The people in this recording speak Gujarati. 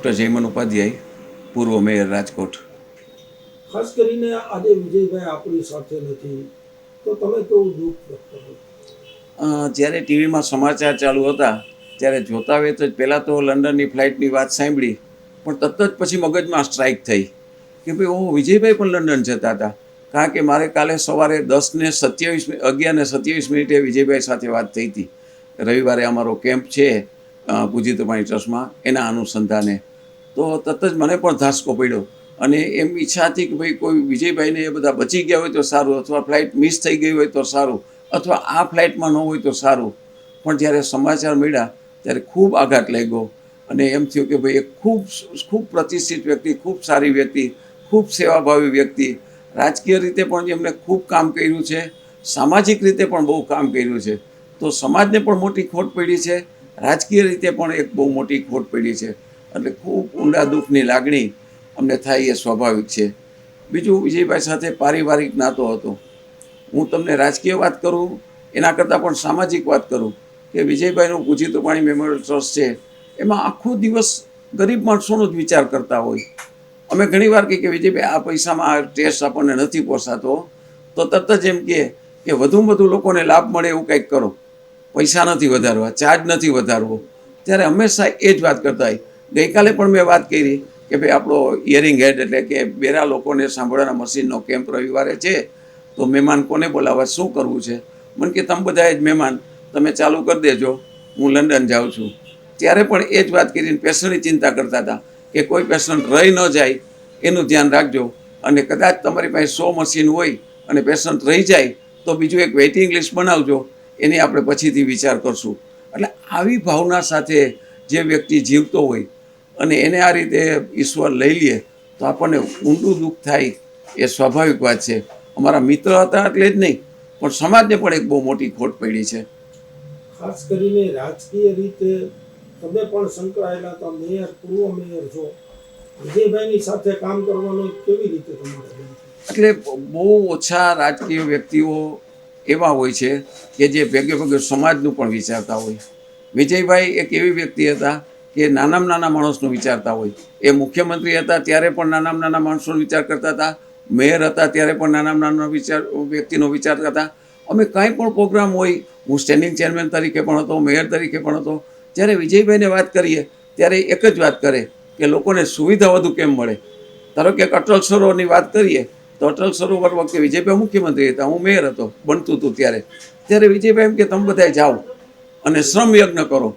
ડૉક્ટર જયમન ઉપાધ્યાય, પૂર્વ મેયર રાજકોટ. ખાસ કરીને આજે વિજયભાઈ આપણી સાથે નથી તો તમે કેવું દુઃખ વ્યક્ત કરો? જ્યારે ટીવીમાં સમાચાર ચાલુ હતા ત્યારે જોતા હોય તો પહેલાં તો લંડનની ફ્લાઇટની વાત સાંભળી, પણ તરત જ પછી મગજમાં સ્ટ્રાઇક થઈ કે ભાઈ ઓહો, વિજયભાઈ પણ લંડન જતા હતા. કારણ કે મારે કાલે સવારે 11:27 વિજયભાઈ સાથે વાત થઈ હતી. રવિવારે અમારો કેમ્પ છે પૂજ્ય તપાણી ટ્રસ્ટમાં, એના અનુસંધાને. તો તરત જ મને પણ ધાસકો પડ્યો અને એમ ઈચ્છા હતી કે ભાઈ કોઈ વિજયભાઈને એ બધા બચી ગયા હોય તો સારું, અથવા ફ્લાઇટ મિસ થઈ ગઈ હોય તો સારું, અથવા આ ફ્લાઇટમાં ન હોય તો સારું. પણ જ્યારે સમાચાર મળ્યા ત્યારે ખૂબ આઘાત લાગ્યો અને એમ થયું કે ભાઈ એક ખૂબ પ્રતિષ્ઠિત વ્યક્તિ, ખૂબ સારી વ્યક્તિ, ખૂબ સેવાભાવી વ્યક્તિ, રાજકીય રીતે પણ એમણે ખૂબ કામ કર્યું છે, સામાજિક રીતે પણ બહુ કામ કર્યું છે. તો સમાજને પણ મોટી ખોટ પડી છે, રાજકીય રીતે પણ એક બહુ મોટી ખોટ પડી છે. એટલે ખૂબ ઊંડા દુઃખની લાગણી અમને થાય એ સ્વાભાવિક છે. બીજું, વિજયભાઈ સાથે પારિવારિક નાતો હતો. હું તમને રાજકીય વાત કરું એના કરતાં પણ સામાજિક વાત કરું કે વિજયભાઈનું પૂજ્ય તપાણી મેમોરિયલ ટ્રસ્ટ છે, એમાં આખો દિવસ ગરીબ માણસોનો જ વિચાર કરતા હોય. અમે ઘણીવાર કહીએ કે વિજયભાઈ આ પૈસામાં આ ટેસ્ટ આપણને નથી પોસાતો, તો તરત જ એમ કે વધુમાં વધુ લોકોને લાભ મળે એવું કંઈક કરો, પૈસા નથી વધારવા, ચાર્જ નથી વધારવો. ત્યારે હંમેશા એ જ વાત કરતા હોય. ગઈકાલે પણ મેં વાત કરી કે ભાઈ આપણો હિયરિંગ હેડ એટલે કે બેરા લોકોને સાંભળવાના મશીનનો કેમ્પ રવિવારે છે, તો મહેમાન કોને બોલાવવા, શું કરવું છે? મને કે તમે બધાએ જ મહેમાન તમે ચાલુ કરી દેજો, હું લંડન જાઉં છું. ત્યારે પણ એ જ વાત કરીને પેશન્ટની ચિંતા કરતા હતા કે કોઈ પેશન્ટ રહી ન જાય એનું ધ્યાન રાખજો, અને કદાચ તમારી પાસે 100 મશીન હોય અને પેશન્ટ રહી જાય તો બીજું એક વેઇટિંગ લિસ્ટ બનાવજો, એની આપણે પછીથી વિચાર કરશું. એટલે આવી ભાવના સાથે જે વ્યક્તિ જીવતો હોય અને એને આ રીતે ઈશ્વર લઈ લે તો આપણને ઊંડું દુઃખ થાય, એ સ્વાભાવિક વાત છે. અમારા મિત્ર હતા એટલે જ નહીં, પણ સમાજને પણ એક બહુ મોટી ખોટ પડી છે. ખાસ કરીને રાજકીય રીતે તમે પણ સંકળાયેલા હતા, મેયર, પૂર્વ મેયર છો. વિજયભાઈની સાથે કામ કરવાનું કેવી રીતે તમારે? એટલે બહુ ઓછા રાજકીય વ્યક્તિઓ એવા હોય છે કે જે ભેગે ભેગે સમાજનું પણ વિચારતા હોય. વિજયભાઈ એક એવી વ્યક્તિ હતા કે નાનામાં નાના માણસનું વિચારતા હોય. એ મુખ્યમંત્રી હતા ત્યારે પણ નાનામાં નાના માણસોનો વિચાર કરતા હતા, મેયર હતા ત્યારે પણ નાનામાં નાના વ્યક્તિનો વિચાર કરતા હતા. અમે કાંઈ પણ પ્રોગ્રામ હોય, હું સ્ટેન્ડિંગ ચેરમેન તરીકે પણ હતો, મેયર તરીકે પણ હતો, જ્યારે વિજયભાઈને વાત કરીએ ત્યારે એક જ વાત કરે કે લોકોને સુવિધા વધુ કેમ મળે. ધારો કે અટલ સરોવરની વાત કરીએ તો અટલ સરોવર વખતે વિજયભાઈ મુખ્યમંત્રી હતા, હું મેયર હતો, બનતું હતું ત્યારે વિજયભાઈ એમ કે તમે બધા જાઓ અને શ્રમ યજ્ઞ કરો.